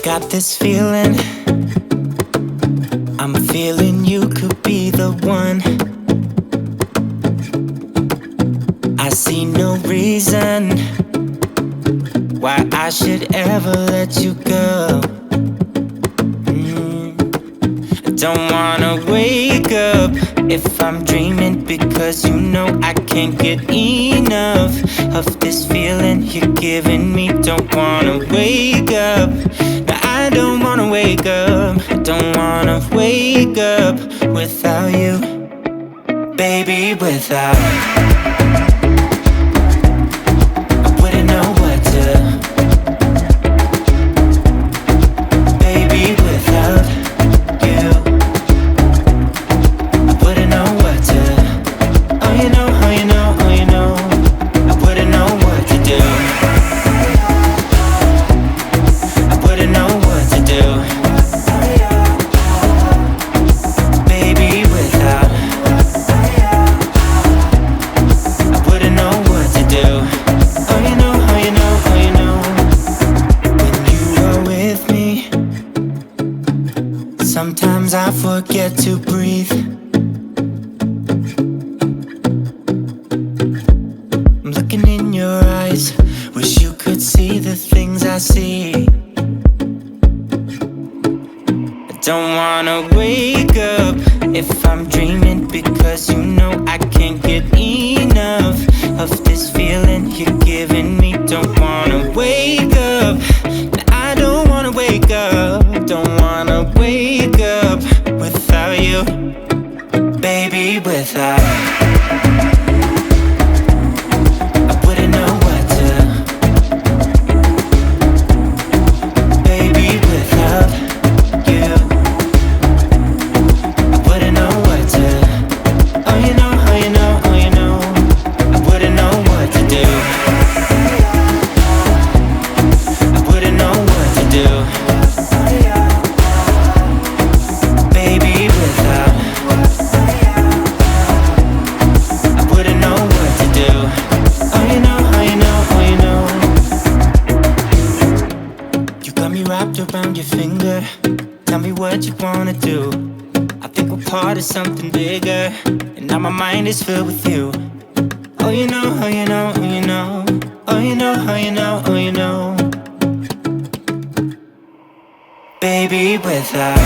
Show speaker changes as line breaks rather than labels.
Got this feeling, I'm feeling you could be the one. I see no reason why I should ever let you go. I don't wanna wake up if I'm dreaming, because you know I can't get enough of this feeling you're giving me. Don't wanna wake up, no, I don't wanna wake up. I don't wanna wake up without you, baby, without. I wouldn't know what to, baby, without you. I wouldn't know what to, oh you know, oh you know, oh you know. I wouldn't know what to do, I wouldn't know what to do, baby, without. I wouldn't know what to do, oh you know, oh you know, oh you know. When you are with me, sometimes I forget to breathe. I'm looking in your eyes, wish you could see the things I see. I don't wanna wake up if I'm dreaming, because you know I can't get enough of this feeling you're giving me. Don't wanna wake up, I don't wanna wake up. Don't wanna wake up without you, baby, without. I wouldn't know what to, baby, without you. I wouldn't know what to, oh you know, oh you know, oh you know. I wouldn't know what to do, I wouldn't know what to do, baby, without. I wouldn't know what to do, oh you know, oh you know, oh you know. You got me wrapped around your finger, tell me what you wanna do. I think we're part of something bigger, and now my mind is filled with you. Oh you know, oh you know, oh you know. Oh you know, oh you know, oh you know. Baby, without.